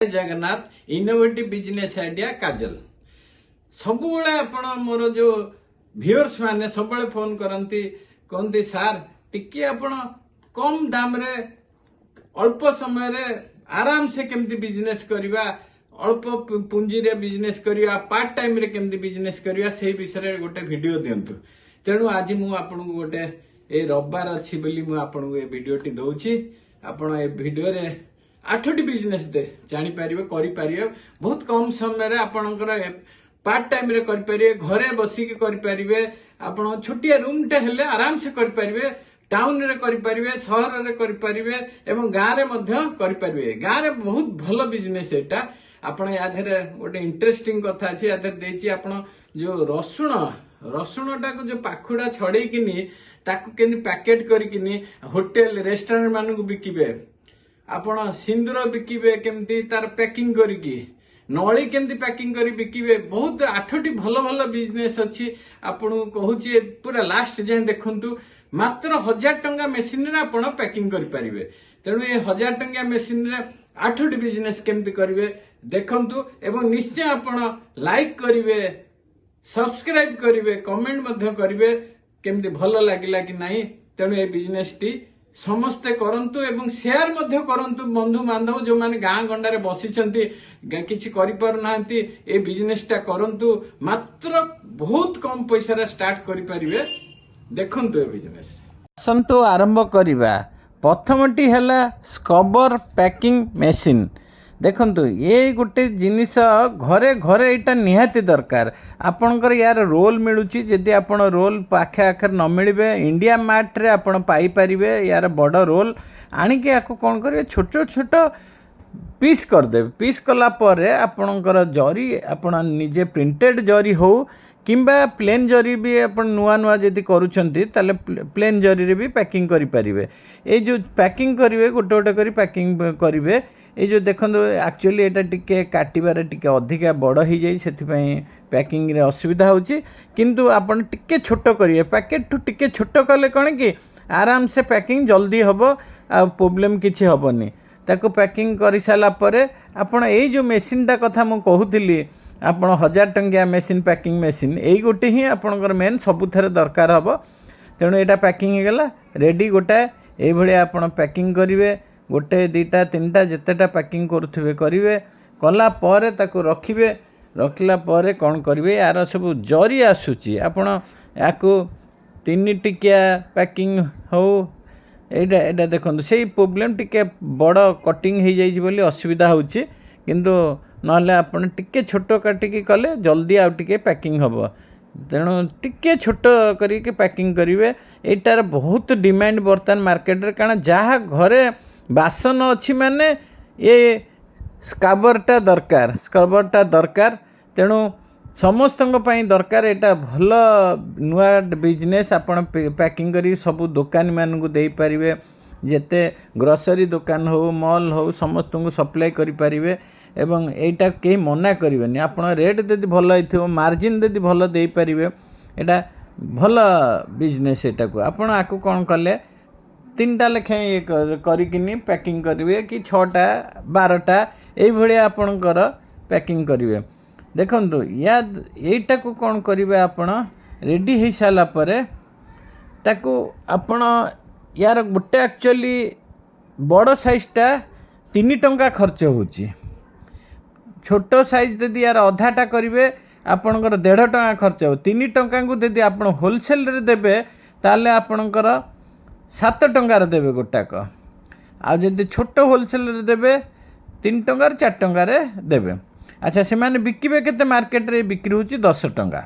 Jagannath innovative business idea काजल सब आपण मोर जो व्यूअर्स माने सब फोन करती कहते सार टिके आपण कम दाम रे अल्प समय रे आराम से केमती बिजनेस करवा अल्प पुंजी रे बिजनेस करवा पार्ट टाइम रे केमती बिजनेस करवा से विषय रे गोटे वीडियो दिंतु तेणु आज मु आपन को गोटे ए रविवार अच्छी बोली मु आपन को ए वीडियोटी दउची आपण ए वीडियो रे 8टी बिजनेस दे जानी पारिबे करि पारिबे बहुत कम समय रे आपनकर पार्ट टाइम रे करि पारिबे घरे बसी के करि पारिबे आपण छोटिया रूम टे हेले आराम से करि पारिबे टाउन रे करि पारिबे शहर रे करि पारिबे एवं गां रे मध्य करि पारिबे गां रे बहुत भलो बिजनेस एटा आपण या धरे गोटे इंटरेस्टिंग कथा अछि या धरे देछि आपण जो रसुण टा को जो पाखुडा छडै किनी ताकू केनी पैकेट करि किनी होटल रेस्टोरेंट मानु को बिकिबे आपण सिंदूर बिकिबे केमती तार पैकिंग करिकी नली केमती पैकिंग करी बिकिबे बहुत 8टी भलो भलो बिजनेस अछि आपण कहूची पूरा लास्ट जे देखंतु मात्र 1000 टंका मेसिन रे आपण पैकिंग करि परिबे तेणु ये 1000 टंका मेसिन रे 8टी बिजनेस केमती करिवे देखंतु एवं निश्चय आपण लाइक करिवे सब्सक्राइब करिवे कमेंट मध्य करिवे केमती भलो लागिला कि नाही तेणु ये बिजनेस टी समस्ते करंतु एवं शेयर मध्य करंतु बंधु बांधव जो माने गां गंडा रे बसिचंती किछि करि पार नांती ए बिजनेस टा करंतु मात्र बहुत कम पैसा रे स्टार्ट करि परिबे देखंतु ए बिजनेस संतो आरंभ करिबा प्रथमटी हैला स्क्रबर पैकिंग मशीन देखंतु ये गोटे जिनिस घरे घरे एटा निहाती दरकार आपणकर यार रोल मिलुची जदि आपण रोल पाखे आखर न मिलबे इंडिया मार्ट रे आपण पाई परिबे यार बड़ रोल आनिके याको कोन करिवे छोट छोट पीस कर दे पीस कला परे आपणकर जरी आपण निजे प्रिंटेड जरी हो किंबा प्लेन जरी भी आपण नुआ नुआ जदि करूछंती ताले प्लेन जरी रे भी पैकिंग करि परिबे ए जो पैकिंग करिवे गोटे गोटे करी पैकिंग करिवे ये जो देखो एक्चुअली एटा टिके काटिबारे टिके अधिका बड़ हो जाए से पैकिंग रे असुविधा होची किंतु आपण टिके छोट करिए पैकेट टू टिके छोट कले कौन कि आराम से पैकिंग जल्दी हम आ प्रॉब्लम किछि हबनी ताको पैकिंग करि साला परे आपण ए जो मेसिनटा कथा मु कहूतिली आपण 1000 टंकिया मेसिन पैकिंग मेसिन एई गोटे ही आपणकर मेन सबुथरे दरकार हबो तेणु एटा पैकिंग हे गेला रेडी गोटा एई भलिया आपण पैकिंग करिवे गोटे 2टा 3टा जितेटा पैकिंग करुवे करेंगे कला परे ताको रखिए रखला परे कौन करेंगे यार सब जरी आसूची आपण याकू 3 टिकिया पैकिंग हो एटा देखो से प्रॉब्लम टिके बड़ कटिंग हो जाइए बोली असुविधा होची किंतु नले आपण टिके छोट काटिकी कले जल्दी आउ टिके पैकिंग हम तेणु टिके छोट करके पैकिंग करेंगे एटार बहुत डिमांड बर्तमान मार्केट रे कारण जहाँ घरे बासन अच्छी माने ये स्क्रबरटा दरकार तेणु समस्त दरकार एटा भल नुआ बिजनेस आपण पैकिंग करी सब दुकानी मानू दे पारिबे जेते ग्रोसरी दुकान हो मॉल हो समस्त को सप्लाई करि पारिबे एवं एटा के मना करिवेनी आपण रेट यदि भल होइथिबो मार्जिन यदि भल दे पारिबे एटा भल बिजनेस एटा को आपण आकु कोन कले 3टा लेखे ये करिकिनी पैकिंग करेंगे कि 6टा 12टा ये आपणकर पैकिंग करेंगे देखो या यहीटा को कौन करेंगे आपण रेडी हो सारा परे ताको आपण यार गोटे एक्चुअली बड़ साइजटा 3 टंका खर्च होची छोट साइज यदि यार अधाटा करेंगे आपणकर 1.5 टंका खर्च हो 3 टंका को यदि आप होलसेल रे देबे ताले आपणकर 7 टंकार देवे गोटाक आदि छोट होलसेल रे देवे 3 टंकार 4 टंकार देवे अच्छा से माने बिकिबे केते मार्केट रे बिक्री होची 10 टंका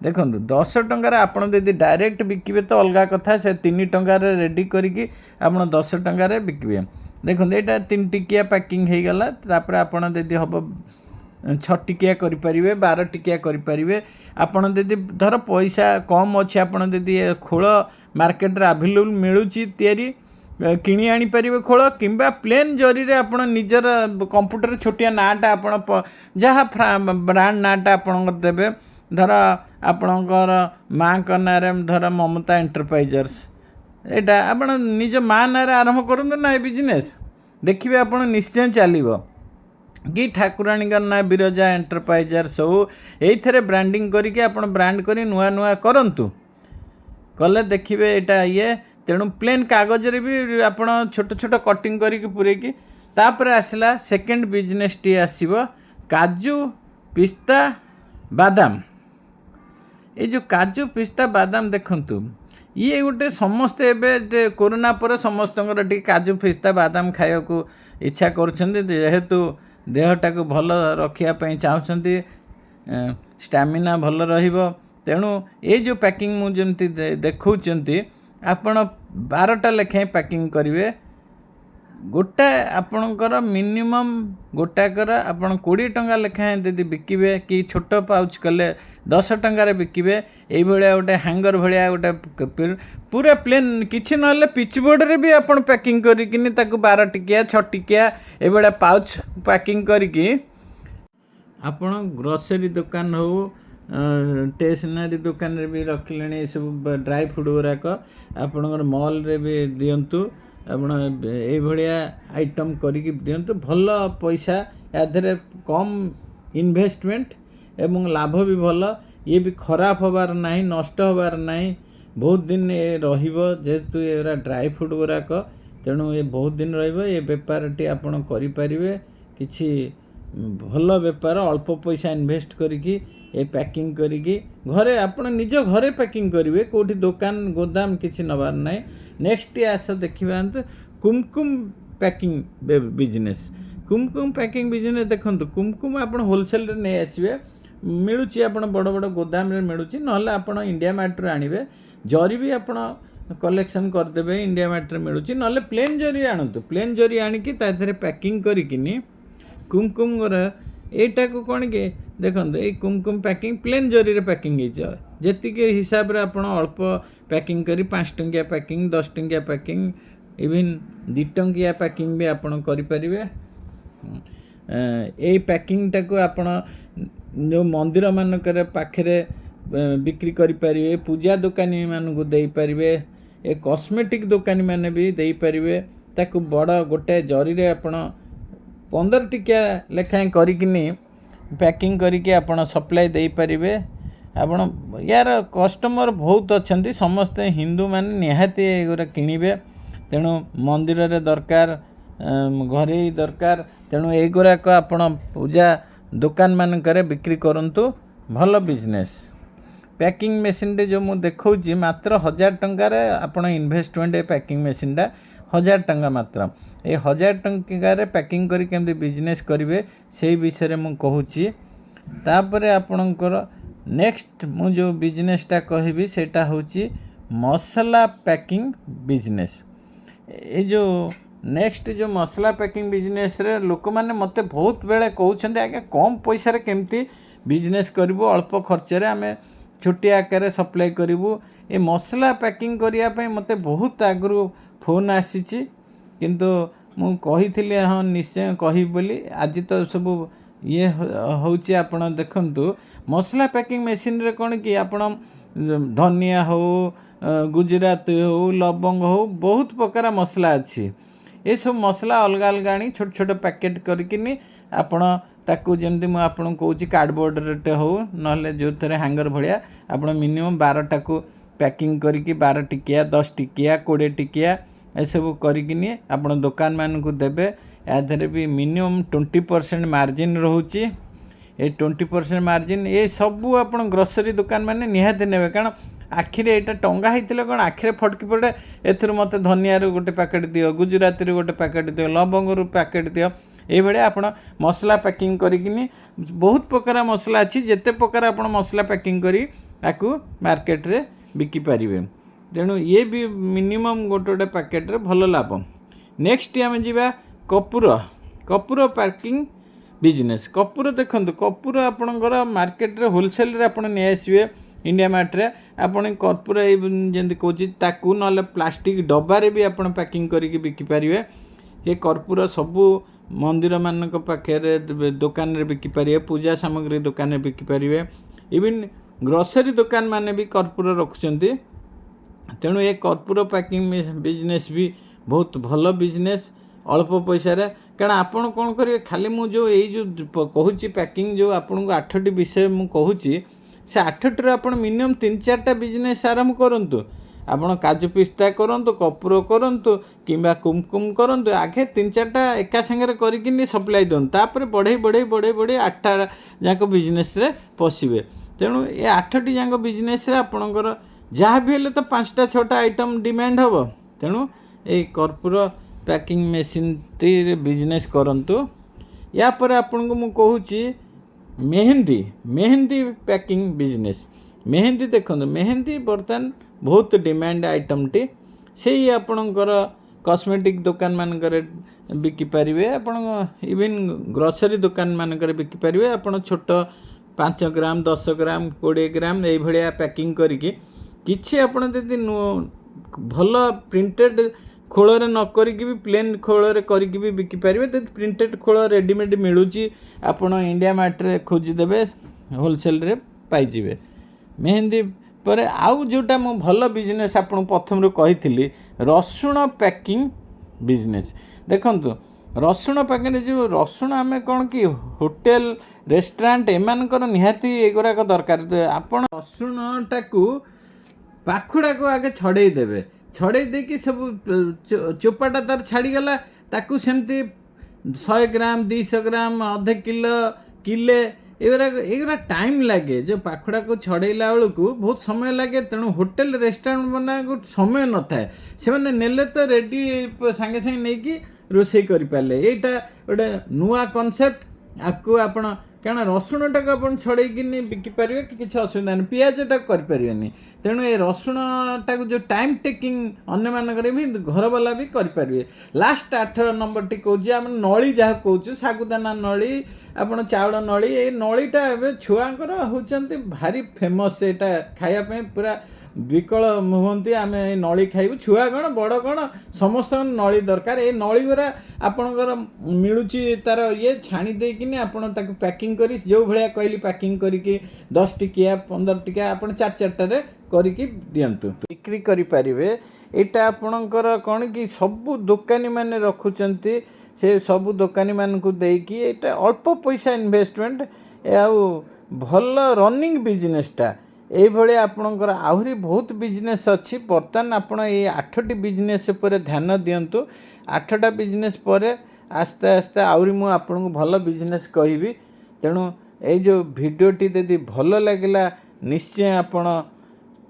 देखो 10 टंकार आपण यदि डायरेक्ट बिकिबे तो अलगा कथा से 3 टंकार रेडी करिकी आपण 10 टंकार बिकिबे देखो एटा 3 टिकिया पैकिंग हे गला तापर आपण यदि हबो 6 टिकिया करि परिबे 12 टिकिया करि परिबे आपण यदि धर पैसा कम अछि आपण यदि खोल मार्केट रे अवेलेबल मिलुची तयारी किणी आनी परिबे खोल किंबा प्लेन जरी रे आपण निजर कंप्यूटर छोटिया नाटा आपण जहाँ ब्रांड नाटा आपण देबे धर आपणकर माँ का नारे धर ममता एंटरप्राइजर्स एटा आपण निज माँ नारे आरंभ करंतु ना ए बिजनेस देखिए आपण निश्चय चलिबो कि ठाकुराणी ना बिरजा एंटरप्राइजर्स हो ये ब्रांडिंग करके आपण ब्रांड करी नुआ नुआ करंतु कले देखिए यहाँ ये तेणु प्लेन कागज भी आपण छोट छोट कटिंग करके पूरेकी तापर आसला सेकेंड बिजनेस टी आसीबो काजू पिस्ता बादाम ये जो काजू पिस्ता बादाम देखंतु ये गोटे समस्ते एबे कोरोना पर समस्त काजू पिस्ता बादाम खाया को इच्छा करुछंती जेहेतु देहटा को भल रखापी चाहते स्टामिना भल रहिबो तेणु ये जो पैकिंग मुझे देखौचंती आपण 12टा लेखाएं पैकिंग करेंगे गोटा आपणकर मिनिमम गोटाकर आपण 20 टंका लेखाएं यदि बिकिबे कि छोट पाउच कले 10 टंकार बिकिबे ये गोटे हैंगर भाया गोटे पूरा प्लेन किसी ना पिचबोर्ड रे भी आपण पैकिंग करिकिनी ताकू 12 टिकिया 6 टिकिया ये पाउच पैकिंग करिकी आपण ग्रोसरी दुकान हो स्टेशनरी दुकान रे भी रखले सब ड्राई फ्रूट गुराक आपणकर मॉल रे भी दिंतु आपण ये भाया आइटम करिकी दिंतु भल पैसा यादे कम इन्वेस्टमेंट एवं लाभ भी भल ये भी खराब होबार नहीं नष्ट होबार नहीं बहुत दिन ये रहिबो जेहेतु ये ड्राई फ्रूट गुराक तेणु ये बहुत दिन रहिबो ये बेपारटी आपण करि परिबे किछि भल बेपार अल्प पैसा इन्वेस्ट करिकी ये पैकिंग करिकी घरे आपण निज घरे पैकिंग करेंगे कोठी दुकान गोदाम किसी नबार नहीं नेक्स्ट आस देखा कुमकुम पैकिंग बिजनेस कुमकुम पैकिंग बिजनेस देखो कुमकुम आप होलसेल नहीं आसवे मिलूँ आप बड़ बड़ गोदाम मिलूँ ना आप इंडिया मार्ट आणवे जरी भी आप कलेक्शन करदे इंडिया मार्ट मिलूँ ना प्लेन जरी आणतु प्लेन जरी आणिकी पैकिंग करिकिनी कुमकुम एटा को कौन के देखो ये कुमकुम पैकिंग प्लेन जरी पैकिंग जी हिसाब से आप अल्प पैकिंग करी 5 टंकिया पैकिंग 10 टंकिया पैकिंग इवन 2 टंकिया पैकिंग भी आप करें ये पैकिंग टाक आप जो मंदिर मानक पाखे बिक्री करें पूजा दुकानी मानक दे पारे ये कॉस्मेटिक दुकानी मैंने भी दे पारे ताकू बड़ गोटे जरी आप 15 टिकिया लेखाएं करिकिनी पैकिंग करके आपण सप्लाई दे पारिबे आपण यार कस्टमर बहुत अच्छा समस्ते हिंदू माने निहाती एगुरा किणवे तेणु मंदिर रे दरकार घरे दरकार तेणु एगुराक आपण पूजा दुकान मानकर बिक्री करंतु भल बिजनेस पैकिंग मेसीन जो मु देखौची मात्र 1000 टंकार आपण इन्वेस्टमेंट पैकिंग मेसीनटा 1000 टंका मात्र ये 1000 टंकार पैकिंग करी केमती बिजनेस करेंगे से विषय में मुझे कहूँ तापर आपणकर नेक्स्ट मु जो बिजनेसटा कहबी सेटा होची मसला पैकिंग बिजनेस ये जो नेक्स्ट जो मसला पैकिंग बिजनेस रे लोक माने मते बहुत बेले कहउछन्ते आगे कम पैसा रे केमती बिजनेस करिवो अल्प खर्च रे आमे छोटी आकार सप्लाई करिवो ये मसला पैकिंग करिया पई मते बहुत आगरु फोन आसीची किंतु मु कही हाँ निश्चय कही बोली आज तो सब ये होची आपण देखंतु मसला पैकिंग मेसीन रे कौन कि आपण धनिया हो गुजरात हो लवंग हो बहुत प्रकार मसला अच्छी ये सब मसला अलग अलग आनी छोट छोट पैकेट करकिनी आपण ताकू जमती मुझे आपन कहूँ कार्डबोर्ड रे हो ना जो थे हैंगर भाया आप मिनिमम 12 टाकू पैकिंग करके 12 टिकिया 10 टिकिया 20 टिकिया एसबू करकिनी आप दुकान मान को देवे यादे भी मिनिमम 20% मार्जिन रोचे ये 20% मार्जिन ये सबू आप ग्रोसरी दुकान मैंने निहाती ने कारण आखिरे यहाँ टंगा होता कौन आखिरे फटकी पड़े एथर मत धनिया गोटे पैकेट दियो गुजराती गोटे पैकेट दियो लवंग पैकेट दियो ये आप मसला पैकिंग करिकिनी बहुत प्रकार मसला अच्छी जिते प्रकार आप मसला पैकिंग करी आपको मार्केट रे बिकी पारिबे तेणु ये भी मिनिमम गोटे गोटे पैकेट रे भल लाभ नेक्स्ट आम जा कपूर पैकिंग बिजनेस कपूर देखो कपूर आपणकर मार्केट रे होलसेल रे आप नहीं आसवे इंडिया मार्ट रे आपन कपूर जमी कौच ताकू ना प्लास्टिक डब्बारे भी आप पैकिंग करके बिकी पारे ये कर्पूर सबू मंदिर मानक पाखे दुकान रे बिकी पारे पूजा सामग्री दुकान रे बिकी पारे इवन ग्रोसरी दुकान माने भी कर्पूर रखुचंती तेणु ये कर्पूर पैकिंग बिजनेस भी बहुत भल बिजनेस अल्प पैसा कारण आपण कौन करेंगे खाली मु जो कहूँ पैकिंग जो आपन को 8टी विषय मु कहूँ से 8टी आप मिनिमम 3-4टा बिजनेस आरंभ करूँ। आपण काजू पिस्ता करंतु, कपूर करंतु किंबा कुमकुम करंतु, आगे 3-4टा एका संगे करिकिनी सप्लाई दियंतु, तापर बढ़े बढ़े बढ़े बढ़े 8टा जाक बिजनेस रे पशिबे। तेणु ये 8टी जाक बिजनेस रे आपणकर जहाँ भी हेले तो 5टा-6टा आइटम डिमांड हबो। तेणु ये कर्पूर पैकिंग मेसीन टी बिजनेस करंतु। या पर आपन को मु कहूची मेहंदी मेहंदी पैकिंग बिजनेस। मेहंदी देखो मेहंदी बर्तमान बहुत डिमांड आइटम टी से आपणकर कॉस्मेटिक दुकान मानकर बिकिपारे, आपण इवन ग्रोसरी दुकान मानकर बिकिपारे। आपण छोट 5 ग्राम 10 ग्राम 20 ग्राम ये भाया पैकिंग करके किसी आपड़ यदि भल प्रिंटेड खोल न करिकी भी प्लेन खोल करिकी भी बिकिपारे। प्रिंटेड खोल रेडीमेड मिलूँ आपण इंडिया मार्ट रे खोजिदेवे होलसेल रे पाइजिवे। मेहंदी पर आउ जोटा मु भल बिजनेस आपन प्रथम रू कही रसुण पैकिंग बिजनेस। देखंतु रसुण पैकिंग जो रसुण आम कौन कि होटेल रेस्टोरेंट एमानकर निहाती एगुराक दरकार। आपन रसुणटा को पाखुड़ा को आगे छड़े देवे, छड़े देकी सब चोपाटा तार छाड़ीगला ताकू सेमती 100 ग्राम 200 ग्राम अधे किलो किले एगुरा टाइम लगे। जो पाखुड़ा को छड़ेला बेलू बहुत समय लगे। तेणु होटेल रेस्टोरेंट बना को समय न थाए, से मैंने नेले तो रेडी सांगे सांगे नहीं कि रोषे करें। यहाँ गोटे नुआ कनसेप्ट आपको आपण क्या रसुणटा को आप छड़े बिकिपारे कि किसी असुविधा नहीं, पियाजटा करें। तेणु ये रसुणटा को जो टाइम टेकिंग अन्य मानक भी घर वाला भी करें। लास्ट 8 नंबर टी कौच आम नली जहाँ कौच सागुदाना नली आपण चाउल नली, ये नलीटा छुआंकर होती भारी फेमस। यहाँ खायापी पूरा विकल हुंती आम नली खाइबू, छुआ कौन बड़ कौन समस्त नली दरकार। ये नली गुरा आपणकर मिलूँ तार ये छाणी देकिनी आपण ताको पैकिंग करी जो भाया कहली पैकिंग करिकी 10 टिकिया 15 टिकिया आपण 4-4टारे करिकी दियंतु बिक्री करि पारिबे। एटा आपणकर कौन कि सबु दुकानी माने रखुचंती, से सबु दुकानी मान को देकी एटा अल्प पैसा इन्वेस्टमेंट आउ भल रनिंग बिजनेसटा। ये भाया आपणकर आहरी बहुत बिजनेस अच्छी। बर्तमान आपण ये 8टी बिजनेस पर ध्यान दियंतु। 8टा बिजनेस पर आस्ते आस्ते आहरी मु आपन को भल बिजनेस कहबी। तेणु ये जो भिडियोटी यदि भल लगिला निश्चय आपण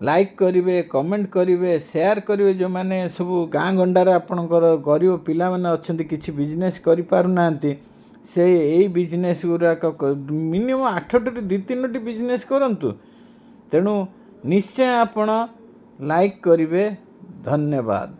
लाइक करेंगे, कमेंट करेंगे, शेयर करेंगे। जो मैंने सब गाँ गंडार आपणकर गरीब पिला माने अच्छे किसी बिजनेस करि पारुना से यही बिजनेस गुराक मिनिमम 8टी 2-3टी बिजनेस करंतु। तेणु निश्चय आपण लाइक करेंगे। धन्यवाद।